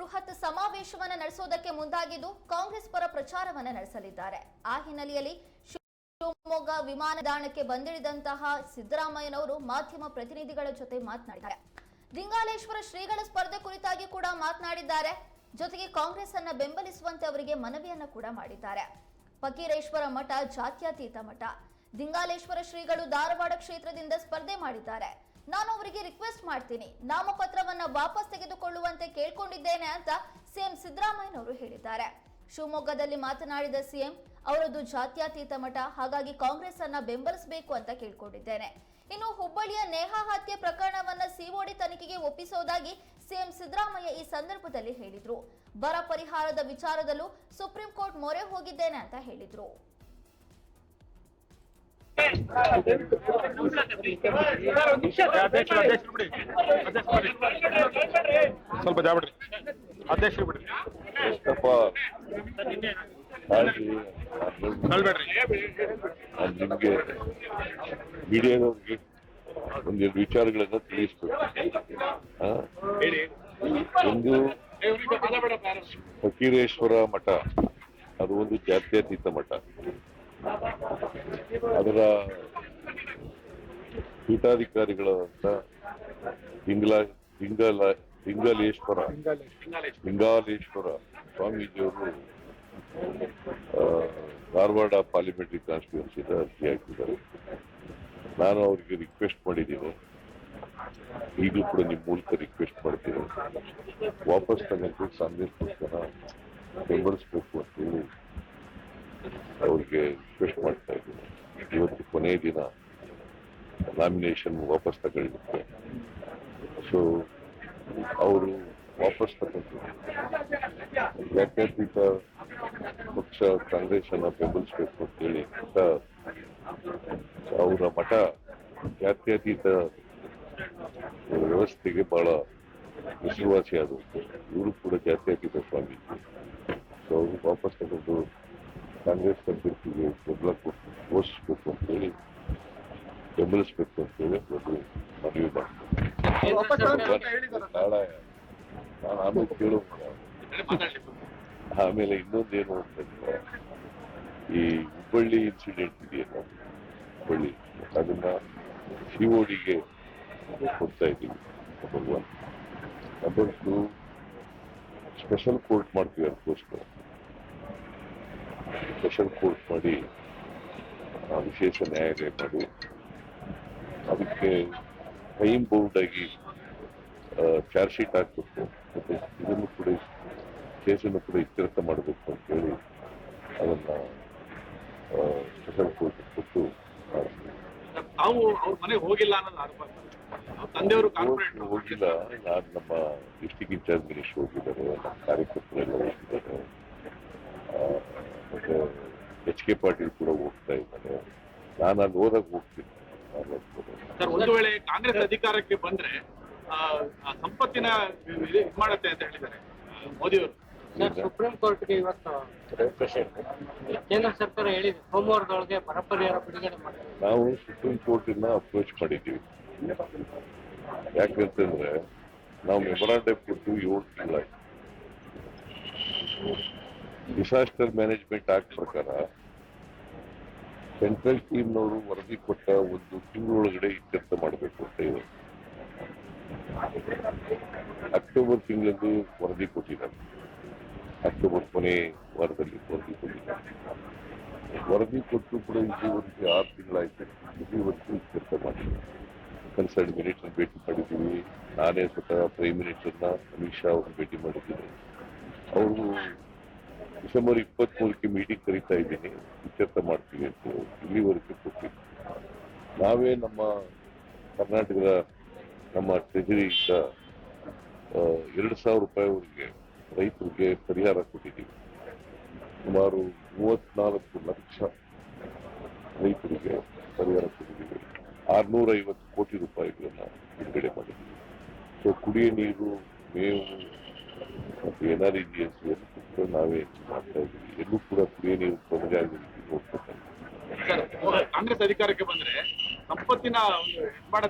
ಬೃಹತ್ ಸಮಾವೇಶವನ್ನ ನಡೆಸೋದಕ್ಕೆ ಮುಂದಾಗಿದ್ದು ಕಾಂಗ್ರೆಸ್ ಪರ ಪ್ರಚಾರವನ್ನ ನಡೆಸಲಿದ್ದಾರೆ. ಆ ಹಿನ್ನೆಲೆಯಲ್ಲಿ ಶಿವಮೊಗ್ಗ ವಿಮಾನ ನಿಲ್ದಾಣಕ್ಕೆ ಬಂದಿಳಿದಂತಹ ಸಿದ್ದರಾಮಯ್ಯನವರು ಮಾಧ್ಯಮ ಪ್ರತಿನಿಧಿಗಳ ಜೊತೆ ಮಾತನಾಡಿದ್ದಾರೆ. ದಿಂಗಾಲೇಶ್ವರ ಶ್ರೀಗಳ ಸ್ಪರ್ಧೆ ಕುರಿತಾಗಿ ಕೂಡ ಮಾತನಾಡಿದ್ದಾರೆ. ಜೊತೆಗೆ ಕಾಂಗ್ರೆಸ್ ಅನ್ನ ಬೆಂಬಲಿಸುವಂತೆ ಅವರಿಗೆ ಮನವಿಯನ್ನ ಕೂಡ ಮಾಡಿದ್ದಾರೆ. ಫಕೀರೇಶ್ವರ ಮಠ ಜಾತ್ಯತೀತ ಮಠ. ದಿಂಗಾಲೇಶ್ವರ ಶ್ರೀಗಳು ಧಾರವಾಡ ಕ್ಷೇತ್ರದಿಂದ ಸ್ಪರ್ಧೆ ಮಾಡಿದ್ದಾರೆ. ನಾನು ಅವರಿಗೆ ರಿಕ್ವೆಸ್ಟ್ ಮಾಡ್ತೀನಿ, ನಾಮಪತ್ರವನ್ನ ವಾಪಸ್ ತೆಗೆದುಕೊಳ್ಳುವಂತೆ ಕೇಳ್ಕೊಂಡಿದ್ದೇನೆ ಅಂತ ಸಿಎಂ ಸಿದ್ದರಾಮಯ್ಯನವರು ಹೇಳಿದ್ದಾರೆ. ಶಿವಮೊಗ್ಗದಲ್ಲಿ ಮಾತನಾಡಿದ ಸಿಎಂ, ಅವರದ್ದು ಜಾತ್ಯತೀತ ಮಠ, ಹಾಗಾಗಿ ಕಾಂಗ್ರೆಸ್ ಅನ್ನ ಬೆಂಬಲಿಸಬೇಕು ಅಂತ ಕೇಳ್ಕೊಂಡಿದ್ದೇನೆ. ಇನ್ನು ಹುಬ್ಬಳ್ಳಿಯ ನೇಹಾ ಹತ್ಯೆ ಪ್ರಕರಣವನ್ನ ಸಿಒಡಿ ತನಿಖೆಗೆ ಒಪ್ಪಿಸೋದಾಗಿ ಸಿಎಂ ಸಿದ್ದರಾಮಯ್ಯ ಈ ಸಂದರ್ಭದಲ್ಲಿ ಹೇಳಿದ್ರು. ಬರ ಪರಿಹಾರದ ವಿಚಾರದಲ್ಲೂ ಸುಪ್ರೀಂ ಕೋರ್ಟ್ ಮೊರೆ ಹೋಗಿದ್ದೇನೆ ಅಂತ ಹೇಳಿದ್ರು. ಸ್ವಲ್ಪ ಜಾಬಿಡ್ರಿ ಅಧ್ಯಕ್ಷರು ಬಿಡ್ರಿ ನಿಮ್ಗೆ ಮೀಡಿಯಾದವ್ರಿಗೆ ಒಂದೆರಡು ವಿಚಾರಗಳನ್ನ ತಿಳಿಸ್ಬೇಕು. ಒಂದು ಫಕೀರೇಶ್ವರ ಮಠ, ಅದು ಒಂದು ಜಾತ್ಯತೀತ ಮಠ. ಅದರ ಪೀಠಾಧಿಕಾರಿಗಳಂತ ಲಿಂಗಾಲೇಶ್ವರ ಸ್ವಾಮೀಜಿಯವರು ಧಾರವಾಡ ಪಾರ್ಲಿಮೆಂಟರಿ ಕಾನ್ಸ್ಟಿಟ್ಯೂನ್ಸಿದ ಅರ್ಜಿ ಹಾಕಿದ್ದಾರೆ. ನಾನು ಅವರಿಗೆ ರಿಕ್ವೆಸ್ಟ್ ಮಾಡಿದ್ದೀನಿ, ಈಗಲೂ ಕೂಡ ನಿಮ್ಮ ಮೂಲಕ ರಿಕ್ವೆಸ್ಟ್ ಮಾಡ್ತೀನಿ, ವಾಪಸ್ ತಗೊಂಡು ಕಾಂಗ್ರೆಸ್ ಪಕ್ಷನ ಬೆಂಬಲಿಸಬೇಕು ಅಂತೇಳಿ ಅವ್ರಿಗೆ ರಿಕ್ವೆಸ್ಟ್ ಮಾಡ್ತಾ ಇದ್ದೀನಿ. ಇವತ್ತು ಕೊನೆಯ ದಿನ ನಾಮಿನೇಷನ್ ವಾಪಸ್ ತಗೊಳ್ಳಿಕ್ಕೆ. ಸೊ ಅವರು ವಾಪಸ್ ತಗೊಂಡು ಜಾತ್ಯತೀತ ಪಕ್ಷ ಕಾಂಗ್ರೆಸ್ ಅನ್ನ ಬೆಂಬಲಿಸಬೇಕು ಅಂತೇಳಿ ಅವರ ಮಠ ಜಾತ್ಯತೀತ ವ್ಯವಸ್ಥೆಗೆ ಬಹಳ ಹೆಸರುವಾಸಿಯಾದವು. ಇವರು ಕೂಡ ಜಾತ್ಯತೀತ ಸ್ವಾಮೀಜಿ. ಸೊ ಅವರು ವಾಪಸ್ ತಗೊಂಡು ಕಾಂಗ್ರೆಸ್ ಅಭ್ಯರ್ಥಿಗೆ ಘೋಷಿಸಬೇಕು ಅಂತೇಳಿ ಬೆಂಬಲಿಸಬೇಕು ಅಂತೇಳಿ ಒಂದು ಮನವಿ ಮಾಡ್ತಾರೆ. ನಾನು ಆಮೇಲೆ ಕೇಳೋ ಆಮೇಲೆ ಇನ್ನೊಂದೇನು ಅಂತಂದ್ರೆ, ಈ ಹುಬ್ಬಳ್ಳಿ ಇನ್ಸಿಡೆಂಟ್ ಇದೆಯಲ್ಲ, ಹುಬ್ಬಳ್ಳಿ, ಅದನ್ನ ಸಿಒಡಿಗೆ ಕೊಡ್ತಾ ಇದ್ದೀವಿ. ನಂಬರ್ 1. ನಂಬರ್ 2, ಸ್ಪೆಷಲ್ ಕೋರ್ಟ್ ಮಾಡ್ತೀವಿ ಅದಕ್ಕೋಸ್ಕರ. ಸ್ಪೆಷಲ್ ಕೋರ್ಟ್ ಮಾಡಿ, ವಿಶೇಷ ನ್ಯಾಯಾಲಯ ಮಾಡಿ, ಅದಕ್ಕೆ ಟೈಮ್ ಬೌಂಡ್ ಆಗಿ ಚಾರ್ಜ್ ಶೀಟ್ ಹಾಕ್ಬೇಕು, ಮತ್ತೆ ಇದನ್ನು ಕೂಡ ಕೇಸನ್ನು ಕೂಡ ಇತ್ಯರ್ಥ ಮಾಡಬೇಕು ಅಂತ ಹೇಳಿ ಅದನ್ನ ಸ್ಪೆಷಲ್ ಕೋರ್ಟ್ ಕೊಟ್ಟು ಹೋಗಿಲ್ಲ. ನಾನು ನಮ್ಮ ಡಿಸ್ಟಿಕ್ ಇನ್ಚಾರ್ಜ್ ಮಿನಿಸ್ಟರ್ ಹೋಗಿದ್ದಾರೆ, ನಮ್ಮ ಕಾರ್ಯಕರ್ತರೆಲ್ಲ ಹೋಗಿದ್ದಾರೆ, ಮತ್ತೆ HK ಪಾಟೀಲ್ ಕೂಡ ಹೋಗ್ತಾ ಇದ್ದಾರೆ. ನಾನು ಅಲ್ಲಿ ಹೋದಾಗ ಹೋಗ್ತೀನಿ. ಒಂದು ವೇಳೆ ಕಾಂಗ್ರೆಸ್ ಅಧಿಕಾರಕ್ಕೆ ಬಂದ್ರೆ ಸಂಪತ್ತಿನ ಮಾಡುತ್ತೆ ಅಂತ ಹೇಳಿದ್ದಾರೆ ಮೋದಿಯವರು. ಸುಪ್ರೀಂ ಕೋರ್ಟ್ಗೆ ಇವತ್ತು ಕೇಂದ್ರ ಸರ್ಕಾರ ಹೇಳಿದೆ, ಸೋಮವಾರದೊಳಗೆ ಬರ ಪರಿಹಾರ ಬಿಡುಗಡೆ ಮಾಡಿ. ನಾವು ಸುಪ್ರೀಂ ಕೋರ್ಟ್ ಇಂದ ಅಪ್ರೋಚ್ ಮಾಡಿದ್ದೀವಿ. ಯಾಕಂತಂದ್ರೆ ನಾವು ಮೆಮೊರಾಂಡಮ್ ಕೊಟ್ಟು 7 ತಿಂಗಳಾಯ್ತು. ಡಿಸಾಸ್ಟರ್ ಮ್ಯಾನೇಜ್ಮೆಂಟ್ ಆಕ್ಟ್ ಪ್ರಕಾರ ಸೆಂಟ್ರಲ್ ಟೀಮ್ನವರು ವರದಿ ಕೊಟ್ಟ 1 ತಿಂಗಳೊಳಗಡೆ ಇತ್ಯರ್ಥ ಮಾಡಬೇಕು ಅಂತ ಇದೆ. ಅಕ್ಟೋಬರ್ ತಿಂಗಳಲ್ಲಿ ವರದಿ ಕೊಟ್ಟಿದ್ದಾರೆ. ಅಕ್ಟೋಬರ್ ಕೊನೆ ವಾರದಲ್ಲಿ ವರದಿ ಕೊಟ್ಟಿದ್ದಾರೆ. ವರದಿ ಕೊಟ್ಟು ಕೂಡ ಇಲ್ಲಿವರೆಗೆ 6 ತಿಂಗಳಾಯ್ತು. ಇಲ್ಲಿವರೆಗೂ ಇತ್ಯರ್ಥ ಮಾಡಿದ್ದಾರೆ. ಕನ್ಸರ್ನ್ ಮಿನಿಸ್ಟರ್ ಭೇಟಿ ಮಾಡಿದ್ದೀವಿ. ನಾನೇ ಸ್ವತಃ ಪ್ರೈಮ್ ಮಿನಿಸ್ಟರ್ನ ಅಮಿತ್ ಶಾ ಅವ್ರನ್ನ ಭೇಟಿ ಮಾಡಿದ್ದೀನಿ. ಅವರು ಡಿಸೆಂಬರ್ 23ಕ್ಕೆ ಮೀಟಿಂಗ್ ಕರೀತಾ ಇದ್ದೀನಿ, ಇತ್ಯರ್ಥ ಮಾಡ್ತೀವಿ ಅಂತ ಇಲ್ಲಿವರೆಗೆ ಕೊಟ್ಟಿದ್ವಿ. ನಾವೇ ನಮ್ಮ ಕರ್ನಾಟಕದ ನಮ್ಮ ಟ್ರೆಜರಿಯಿಂದ 2,000 ರೂಪಾಯಿವರೆಗೆ ರೈತರಿಗೆ ಪರಿಹಾರ ಕೊಟ್ಟಿದ್ದೀವಿ. ಸುಮಾರು 34 ಲಕ್ಷ ರೈತರಿಗೆ ಪರಿಹಾರ ಕೊಟ್ಟಿದ್ದೀವಿ. 650 ಕೋಟಿ ರೂಪಾಯಿಗಳನ್ನ ಬಿಡುಗಡೆ ಮಾಡಿದ್ದೀವಿ. ಸೊ ಕುಡಿಯ ನೀರು, ಮೇವು ಮತ್ತು NREGS ನಾವೇ ಮಾಡ್ತಾ ಇದ್ದೀವಿ. ಎಲ್ಲೂ ಕೂಡ ಕುಡಿಯ ನೀರು ತೊಂದರೆ ಆಗಿ ನೋಡ್ತಾ ಕಾಂಗ್ರೆಸ್ ಅಧಿಕಾರಕ್ಕೆ ಬಂದ್ರೆ ಸಂಪತ್ತಿನ